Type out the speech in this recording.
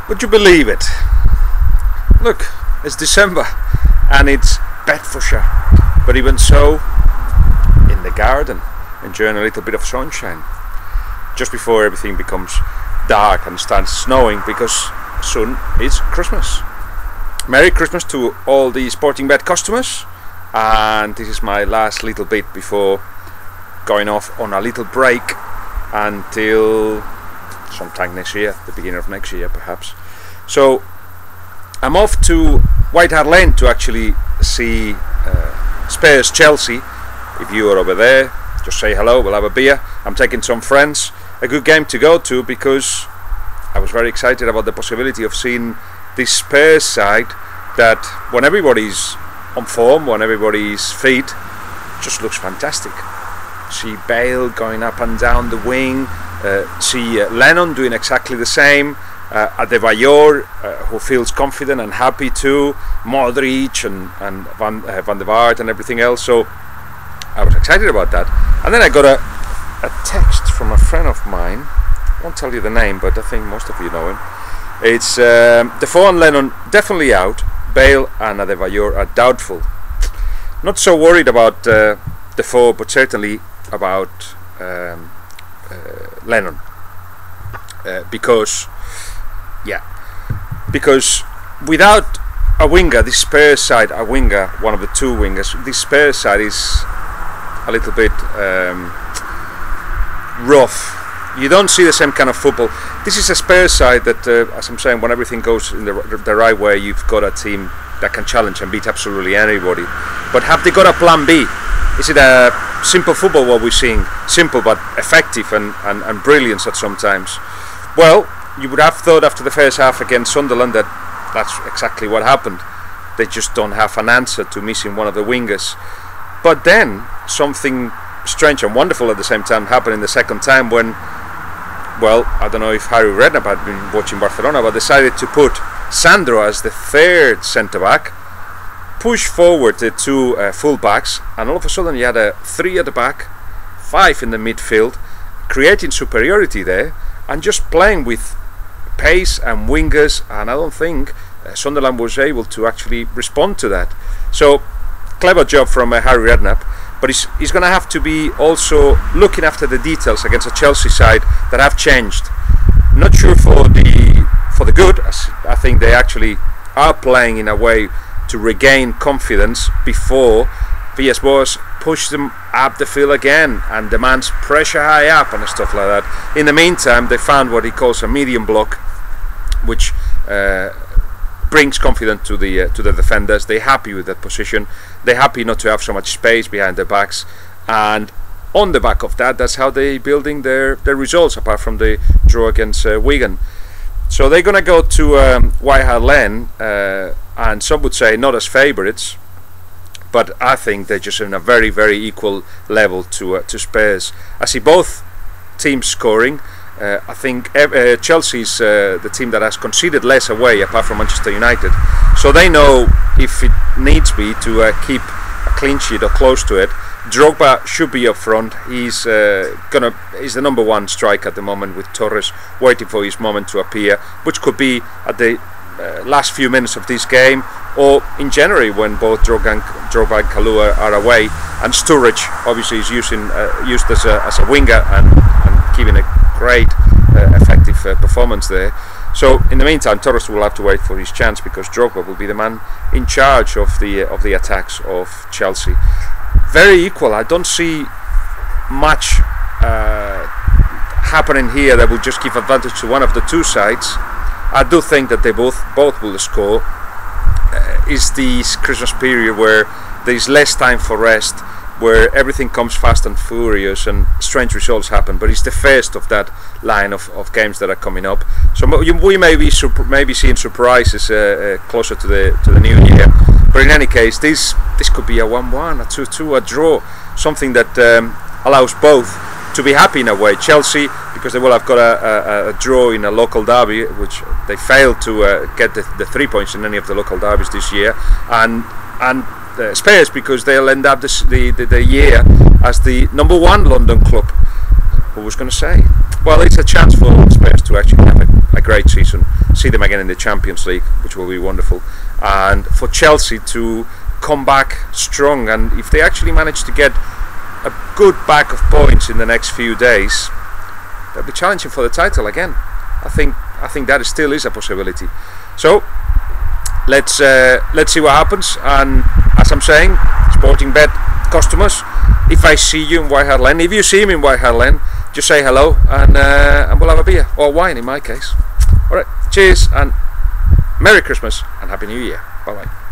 Would you believe it? Look, it's December and it's Bedfordshire, but even so, in the garden, enjoying a little bit of sunshine just before everything becomes dark and starts snowing, because soon it's Christmas. Merry Christmas to all the Sporting Bet customers, and this is my last little bit before going off on a little break until sometime next year, the beginning of next year perhaps. So I'm off to White Hart Lane to actually see Spurs Chelsea. If you are over there, just say hello, we'll have a beer. I'm taking some friends. A good game to go to, because I was very excited about the possibility of seeing this Spurs side that, when everybody's on form, when everybody's fit, just looks fantastic. See Bale going up and down the wing, see Lennon doing exactly the same, Adebayor, who feels confident and happy too, Modric and Van der Vaart and everything else. So I was excited about that. And then I got a text from a friend of mine. I won't tell you the name, but I think most of you know him. It's Defoe and Lennon definitely out. Bale and Adebayor are doubtful. Not so worried about Defoe, but certainly about Lennon, because without a winger, this Spurs side, a winger, one of the two wingers, this Spurs side is a little bit rough. You don't see the same kind of football. This is a Spurs side that, as I'm saying, when everything goes in the right way, you've got a team that can challenge and beat absolutely anybody. But have they got a plan B? Is it a simple football what we're seeing? Simple but effective and brilliant at sometimes. Well, you would have thought after the first half against Sunderland that that's exactly what happened. They just don't have an answer to missing one of the wingers. But then something strange and wonderful at the same time happened in the second time when, well, I don't know if Harry Redknapp had been watching Barcelona, but decided to put Sandro as the third centre-back, push forward the two full-backs, and all of a sudden you had a 3 at the back, 5 in the midfield, creating superiority there, and just playing with pace and wingers, and I don't think Sunderland was able to actually respond to that. So, clever job from Harry Redknapp, but he's going to have to be also looking after the details against a Chelsea side that have changed. Not sure for the good, as I think they actually are playing in a way to regain confidence before Villas-Boas push them up the field again and demands pressure high up and stuff like that. In the meantime, they found what he calls a medium block, which brings confidence to the defenders. They're happy with that position. They're happy not to have so much space behind their backs, and on the back of that, that's how they're building their results, apart from the draw against Wigan. So they're going to go to White Hart Lane, and some would say not as favourites, but I think they're just in a very, very equal level to Spurs. I see both teams scoring. I think Chelsea's the team that has conceded less away, apart from Manchester United. So they know, if it needs be, to keep a clean sheet or close to it. Drogba should be up front. He's the number one striker at the moment, with Torres waiting for his moment to appear, which could be at the last few minutes of this game, or in January when both Drogba and Kalua are away, and Sturridge obviously is used as a winger and giving a great effective performance there. So in the meantime, Torres will have to wait for his chance, because Drogba will be the man in charge of the attacks of Chelsea. Very equal. I don't see much happening here that will just give advantage to one of the two sides. I do think that they both will score. Is this Christmas period where there is less time for rest, where everything comes fast and furious and strange results happen, but it's the first of that line of games that are coming up. So we may be seeing surprises closer to the new year. But in any case, this could be a 1-1, a 2-2, a draw, something that allows both to be happy in a way. Chelsea, because they will have got a draw in a local derby, which they failed to get the 3 points in any of the local derbies this year, and Spurs, because they'll end up the year as the #1 London club. Who was going to say? well, it's a chance for Spurs to actually have a great season, see them again in the Champions League, which will be wonderful, and for Chelsea to come back strong. And if they actually manage to get a good bag of points in the next few days, they'll be challenging for the title again. I think that still is a possibility. So let's see what happens. And as I'm saying, sporting bet customers, if I see you in White Hart Lane, if you see me in White Hart Lane, just say hello, and we'll have a beer, or wine in my case. Alright, cheers, and Merry Christmas and Happy New Year. Bye bye.